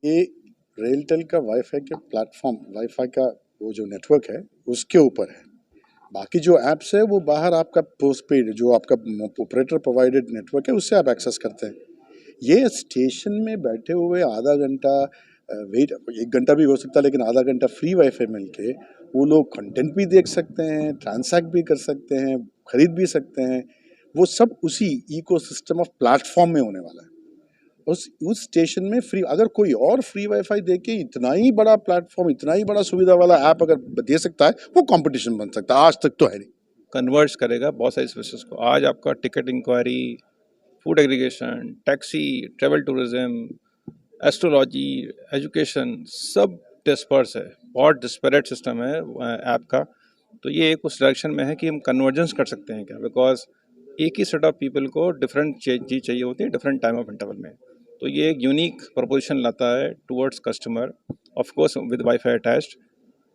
ये रेलटेल का वाईफाई के प्लेटफॉर्म, वाईफाई का वो जो नेटवर्क है उसके ऊपर है। बाकी जो ऐप्स है वो बाहर आपका पोस्टपेड जो आपका ऑपरेटर प्रोवाइडेड नेटवर्क है उससे आप एक्सेस करते हैं। ये स्टेशन में बैठे हुए आधा घंटा वेट, 1 घंटा भी हो सकता है, लेकिन आधा घंटा फ्री वाईफाई मिलके वो लोग कंटेंट भी देख सकते हैं, ट्रांसैक्ट भी कर सकते हैं, खरीद भी सकते हैं। वो सब उसी इकोसिस्टम ऑफ प्लेटफॉर्म में होने वाला है। उस स्टेशन में फ्री, अगर कोई और फ्री वाईफाई देके इतना ही बड़ा प्लेटफॉर्म, इतना ही बड़ा सुविधा वाला ऐप अगर दे सकता है, वो कंपटीशन बन सकता है। आज तक तो है नहीं। कन्वर्ट्स करेगा बहुत सारी सर्विसेज को। आज आपका ticket inquiry, food aggregation, taxi, travel tourism, astrology, education, सब डिस्पर्स है। बहुत डिस्पैरेट सिस्टम है ऐप का। तो ये एक उस डायरेक्शन में है कि हम कन्वर्जेंस कर सकते हैं क्या, बिकॉज एक ही सेट ऑफ पीपल को डिफरेंट चीज़ चाहिए होती है डिफरेंट टाइम ऑफ इंटरवल में। तो ये एक यूनिक प्रपोजिशन लाता है towards customer, of course with wifi attached.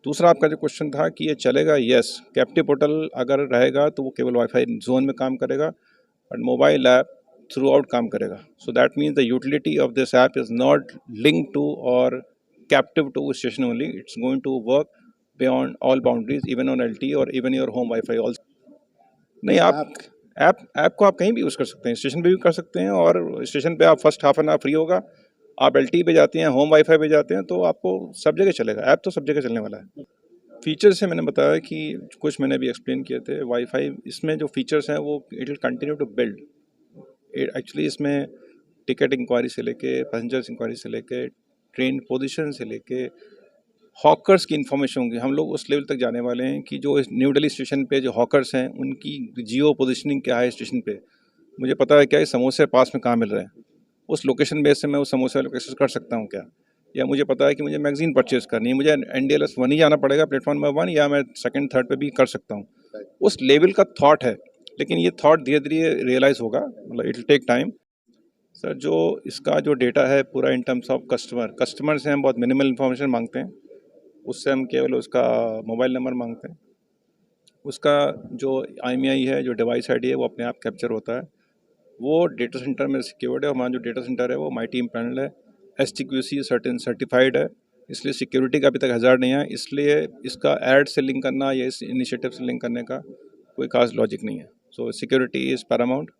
दूसरा आपका जो क्वेश्चन था कि ये चलेगा, यस, कैप्टिव पोर्टल अगर रहेगा तो वो केवल वाईफाई जोन में काम करेगा, but mobile app throughout काम करेगा। So that means the utility of this app is not link to और captive to station only, it's going to work beyond all boundaries, even on LTE और even your home wifi also. नहीं, आप app को आप कहीं भी use कर सकते हैं, स्टेशन पे भी कर सकते हैं, और स्टेशन पे आप first half an hour free होगा, आप LTE पे जाते हैं, होम वाईफाई पे जाते हैं, तो आपको सब जगह चलेगा। ऐप तो सब जगह चलने वाला है। फीचर्स से मैंने बताया कि कुछ मैंने भी एक्सप्लेन किए थे। वाईफाई इसमें जो फीचर्स हैं वो it will continue to build. Actually इसमें टिकट इंक्वायरी से लेके, पैसेंजर्स इंक्वायरी से लेके, ट्रेन पोजीशन से लेके, हॉकर्स की इन्फॉर्मेशन होंगी। हम लोग उस लेवल तक जाने वाले हैं कि जो इस न्यू दिल्ली स्टेशन पे जो हॉकर्स हैं उनकी जियो पोजीशनिंग क्या है स्टेशन पे, मुझे पता है क्या, समोसे पास में कहाँ मिल रहे हैं, उस लोकेशन बेस से मैं उस समोसे वाले को एक्सेस कर सकता हूँ क्या। या मुझे पता है कि मुझे मैगजीन परचेज करनी है, मुझे NDLS 1 ही जाना पड़ेगा, प्लेटफॉर्म नंबर 1, या मैं सेकंड थर्ड पे भी कर सकता हूँ। उस लेवल का थॉट है, लेकिन ये थॉट धीरे धीरे रियलाइज़ होगा, मतलब it will take time. Sir, जो इसका जो डेटा है पूरा इन टर्म्स ऑफ कस्टमर से हम बहुत मिनिमल इन्फॉर्मेशन मांगते हैं। उससे हम केवल उसका मोबाइल नंबर मांगते हैं। उसका जो IMEI है, जो डिवाइस ID है, वो अपने आप कैप्चर होता है। वो डेटा सेंटर में सिक्योर्ड है। हमारा जो डेटा सेंटर है वो MyTeam पैनल है, STQC सर्टिफाइड है, इसलिए सिक्योरिटी का अभी तक हज़ार्ड नहीं है। इसलिए इसका ऐड से लिंक करना या इस इनिशिएटिव से लिंक करने का कोई खास लॉजिक नहीं है। सो security is Paramount,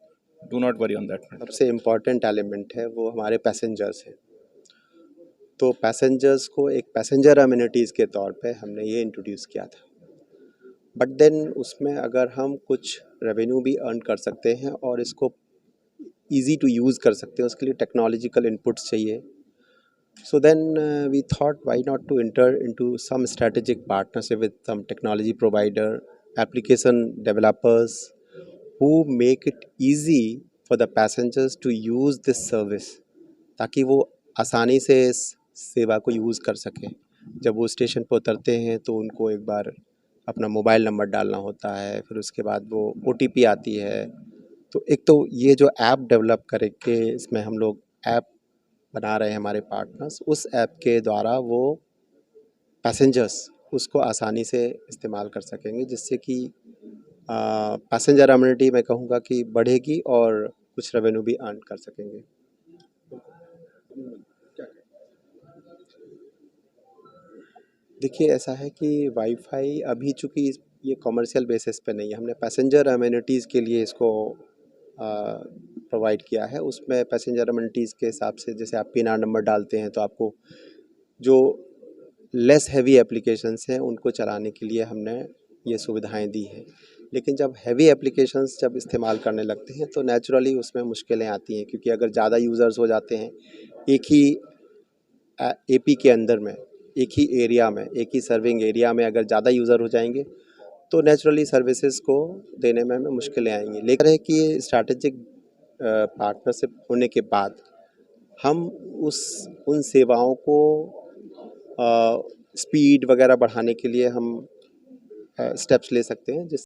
do not worry on that. सबसे इम्पॉर्टेंट एलिमेंट है वो हमारे पैसेंजर्स हैं। तो पैसेंजर्स को एक पैसेंजर अम्यूनिटीज़ के तौर पे हमने ये इंट्रोड्यूस किया था, बट देन उसमें अगर हम कुछ रेवेन्यू भी अर्न कर सकते हैं और इसको इजी टू यूज़ कर सकते हैं, उसके लिए टेक्नोलॉजिकल इनपुट्स चाहिए। So then we thought, why not to enter into some strategic partnership with some technology provider, application developers, who make it easy for the passengers to use this service, ताकि वो आसानी से इस सेवा को use कर सकें। जब वो स्टेशन पर उतरते हैं तो उनको एक बार अपना मोबाइल नंबर डालना होता है, फिर उसके बाद वो OTP आती है। तो एक तो ये जो ऐप डेवलप करके इसमें हम लोग ऐप बना रहे हैं, हमारे पार्टनर्स, उस ऐप के द्वारा वो पैसेंजर्स उसको आसानी से इस्तेमाल कर सकेंगे, जिससे कि पैसेंजर अम्यूनिटी मैं कहूँगा कि बढ़ेगी और कुछ रेवेन्यू भी अर्न कर सकेंगे। देखिए, ऐसा है कि वाईफाई अभी चूँकि ये कॉमर्शियल बेसिस पे नहीं है, हमने पैसेंजर अम्यूनिटीज़ के लिए इसको प्रोवाइड किया है। उसमें पैसेंजर अम्यूनिटीज़ के हिसाब से जैसे आप PNR नंबर डालते हैं तो आपको जो लेस हैवी एप्लीकेशंस हैं उनको चलाने के लिए हमने ये सुविधाएं दी हैं। लेकिन जब हैवी एप्लीकेशंस जब इस्तेमाल करने लगते हैं तो नेचुरली उसमें मुश्किलें आती हैं, क्योंकि अगर ज़्यादा यूज़र्स हो जाते हैं एक ही AP के अंदर में, एक ही एरिया में, एक ही सर्विंग एरिया में अगर ज़्यादा यूज़र हो जाएंगे तो नेचुरली सर्विसेज को देने में हमें मुश्किलें आएंगी। लेकिन है कि ये स्ट्रैटेजिक पार्टनरशिप होने के बाद हम उन सेवाओं को स्पीड वगैरह बढ़ाने के लिए हम स्टेप्स ले सकते हैं, जिस